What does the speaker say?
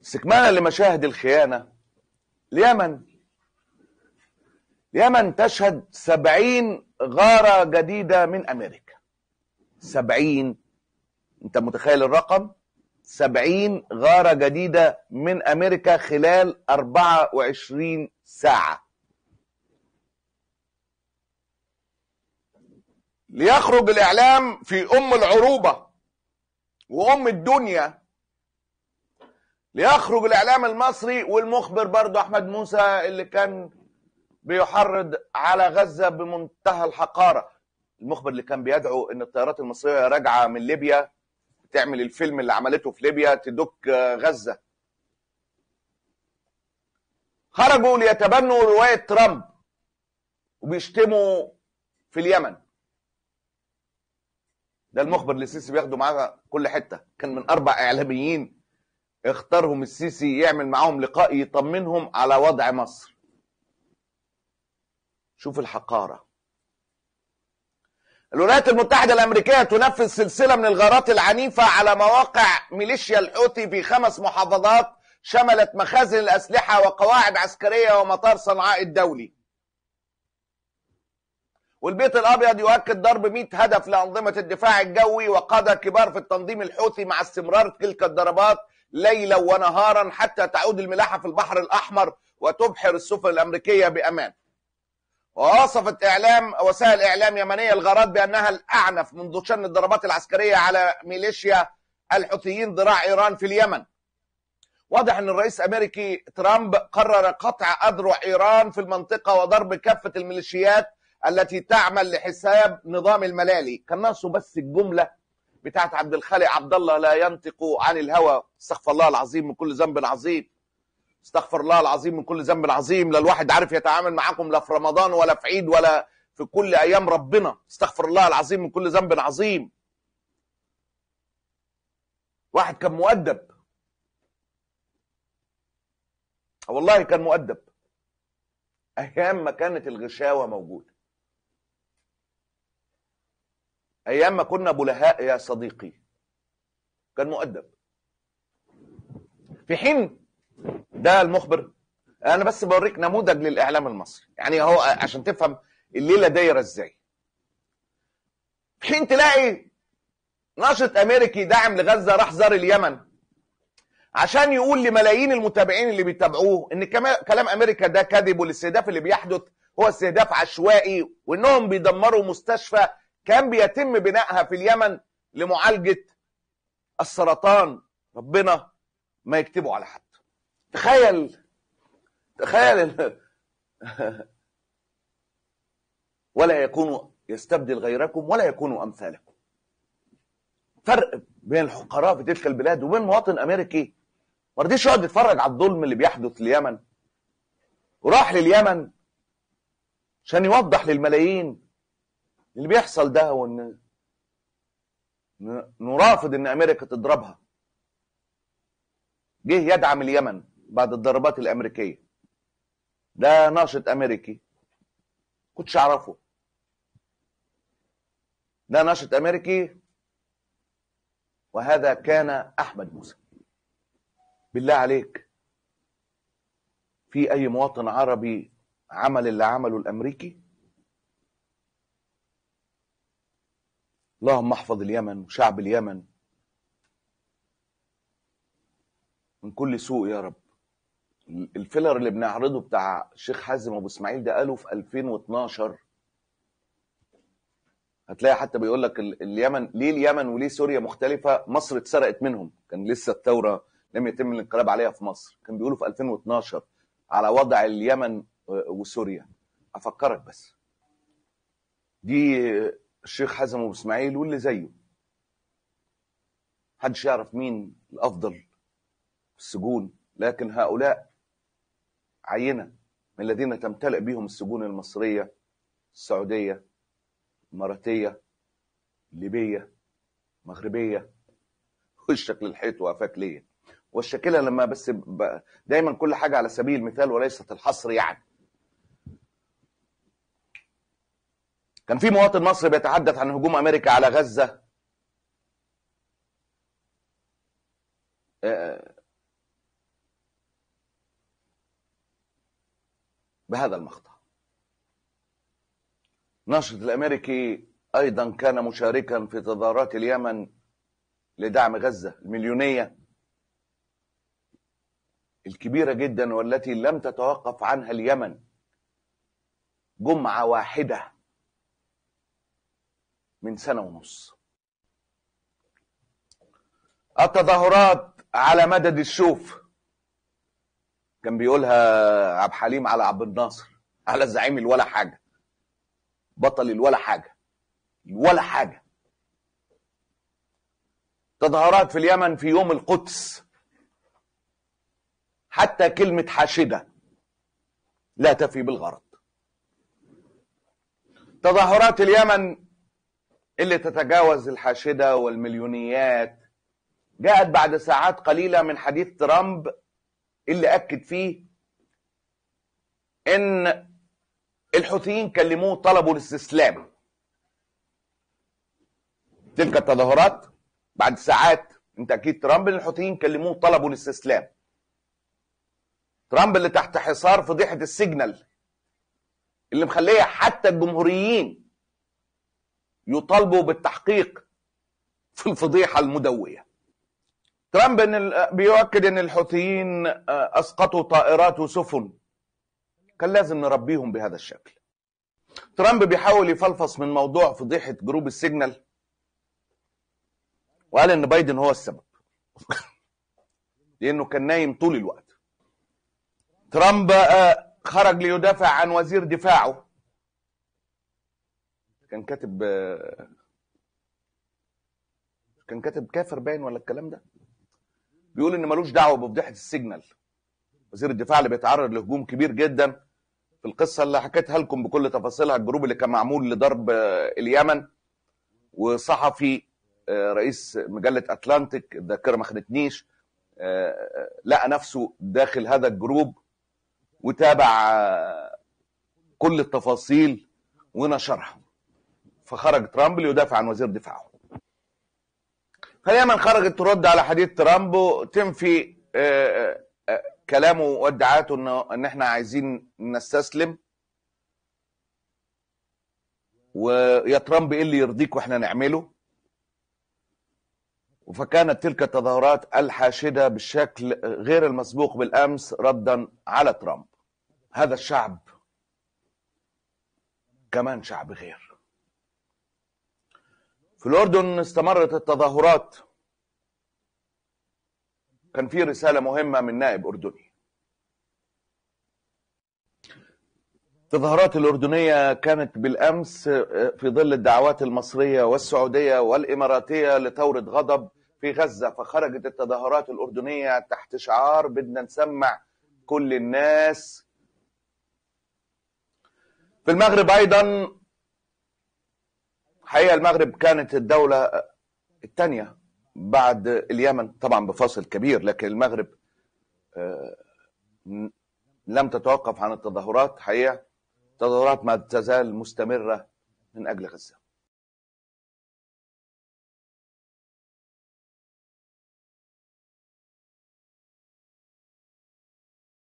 استكمالا لمشاهد الخيانة، اليمن تشهد 70 غارة جديدة من أمريكا. 70، أنت متخيل الرقم؟ 70 غارة جديدة من أمريكا خلال 24 ساعة. ليخرج الإعلام في أم العروبة وأم الدنيا، ليخرج الإعلام المصري والمخبر برضو أحمد موسى اللي كان بيحرض على غزة بمنتهى الحقارة، المخبر اللي كان بيدعو ان الطيارات المصرية راجعة من ليبيا تعمل الفيلم اللي عملته في ليبيا تدك غزة. خرجوا ليتبنوا رواية ترامب وبيشتموا في اليمن. ده المخبر اللي السيسي بياخده معاه كل حتة، كان من 4 إعلاميين اختارهم السيسي يعمل معاهم لقاء يطمنهم على وضع مصر. شوف الحقارة. الولايات المتحدة الأمريكية تنفذ سلسلة من الغارات العنيفة على مواقع ميليشيا الحوثي في 5 محافظات شملت مخازن الأسلحة وقواعد عسكرية ومطار صنعاء الدولي. والبيت الأبيض يؤكد ضرب 100 هدف لأنظمة الدفاع الجوي وقادة كبار في التنظيم الحوثي مع استمرار تلك الضربات ليلا ونهارا حتى تعود الملاحة في البحر الأحمر وتبحر السفن الأمريكية بأمان. ووصفت وسائل إعلام يمنية الغارات بأنها الأعنف منذ شن الضربات العسكرية على ميليشيا الحوثيين ذراع إيران في اليمن. واضح أن الرئيس الأمريكي ترامب قرر قطع أذرع إيران في المنطقة وضرب كافة الميليشيات التي تعمل لحساب نظام الملالي. كان ناقصه بس الجملة بتاعت عبد الخالق عبد الله لا ينطق عن الهوى، استغفر الله العظيم من كل ذنب عظيم، استغفر الله العظيم من كل ذنب عظيم. لا الواحد عارف يتعامل معاكم لا في رمضان ولا في عيد ولا في كل ايام ربنا، استغفر الله العظيم من كل ذنب عظيم. واحد كان مؤدب، والله كان مؤدب ايام ما كانت الغشاوه موجوده، ايام ما كنا بلهاء يا صديقي، كان مؤدب. في حين ده المخبر، انا بس بوريك نموذج للاعلام المصري يعني هو عشان تفهم الليله دايره ازاي. في حين تلاقي ناشط امريكي داعم لغزه راح زار اليمن عشان يقول لملايين المتابعين اللي بيتابعوه ان كلام امريكا ده كذب والاستهداف اللي بيحدث هو استهداف عشوائي، وانهم بيدمروا مستشفى كان بيتم بنائها في اليمن لمعالجه السرطان. ربنا ما يكتبه على حد. تخيل ولا يكونوا يستبدل غيركم ولا يكونوا امثالكم. فرق بين الحقراء في تلك البلاد وبين مواطن امريكي ما رضيش يقعد يتفرج على الظلم اللي بيحدث في اليمن، وراح لليمن عشان يوضح للملايين اللي بيحصل ده، وان نرافض ان امريكا تضربها. جه يدعم اليمن بعد الضربات الامريكيه. ده ناشط امريكي كنتش اعرفه، ده ناشط امريكي، وهذا كان احمد موسى. بالله عليك في اي مواطن عربي عمل اللي عمله الامريكي؟ اللهم احفظ اليمن وشعب اليمن من كل سوء يا رب. الفيلر اللي بنعرضه بتاع الشيخ حازم ابو اسماعيل ده قاله في 2012. هتلاقي حتى بيقول لك اليمن ليه اليمن وليه سوريا مختلفه؟ مصر اتسرقت منهم، كان لسه الثوره لم يتم الانقلاب عليها في مصر. كان بيقولوا في 2012 على وضع اليمن وسوريا. افكرك بس، دي الشيخ حازم ابو اسماعيل واللي زيه. محدش يعرف مين الافضل في السجون، لكن هؤلاء عينه من الذين تمتلئ بهم السجون المصريه، السعوديه، الاماراتيه، الليبيه، المغربيه. وشك للحيط وقفاك ليه؟ والشكلة لما بس دايما كل حاجه على سبيل المثال وليست الحصر. يعني كان في مواطن مصري بيتحدث عن هجوم امريكا على غزه بهذا المقطع. الناشط الأمريكي أيضا كان مشاركا في تظاهرات اليمن لدعم غزة المليونية الكبيرة جدا، والتي لم تتوقف عنها اليمن جمعة واحدة من سنة ونص. التظاهرات على مدد الشوف كان بيقولها عبد الحليم على عبد الناصر، على الزعيم الولا حاجة، بطل الولا حاجة، الولا حاجة. تظاهرات في اليمن في يوم القدس، حتى كلمة حاشدة لا تفي بالغرض. تظاهرات اليمن اللي تتجاوز الحاشدة والمليونيات جاءت بعد ساعات قليلة من حديث ترامب اللي أكد فيه إن الحوثيين كلموه طلبوا الاستسلام. تلك التظاهرات بعد ساعات من تأكيد ترامب إن الحوثيين كلموه طلبوا الاستسلام. ترامب اللي تحت حصار فضيحة السيجنال اللي مخليه حتى الجمهوريين يطالبوا بالتحقيق في الفضيحة المدوية. ترامب بيؤكد ان الحوثيين اسقطوا طائرات وسفن، كان لازم نربيهم بهذا الشكل. ترامب بيحاول يفلفص من موضوع فضيحة جروب السيجنال، وقال ان بايدن هو السبب لانه كان نايم طول الوقت. ترامب خرج ليدافع عن وزير دفاعه، كان كاتب كافر باين ولا الكلام ده، بيقول ان ملوش دعوه بفضيحه السيجنال. وزير الدفاع اللي بيتعرض لهجوم كبير جدا في القصه اللي حكيتها لكم بكل تفاصيلها، الجروب اللي كان معمول لضرب اليمن، وصحفي رئيس مجله اتلانتيك الذاكره ما خدتنيش لقى نفسه داخل هذا الجروب وتابع كل التفاصيل ونشرها، فخرج ترامب ليدافع عن وزير دفاعه. فاليمن خرجت ترد على حديث ترامب وتنفي كلامه وادعاته ان احنا عايزين نستسلم، ويا ترامب ايه اللي يرضيك واحنا نعمله. فكانت تلك التظاهرات الحاشدة بالشكل غير المسبوق بالامس ردا على ترامب. هذا الشعب كمان شعب غير. في الأردن استمرت التظاهرات، كان في رسالة مهمة من نائب أردني. التظاهرات الأردنية كانت بالأمس في ظل الدعوات المصرية والسعودية والإماراتية لتورد غضب في غزة، فخرجت التظاهرات الأردنية تحت شعار بدنا نسمع كل الناس. في المغرب أيضا، حقيقة المغرب كانت الدولة الثانية بعد اليمن طبعا بفاصل كبير، لكن المغرب لم تتوقف عن التظاهرات. حقيقة التظاهرات ما تزال مستمرة من أجل غزة.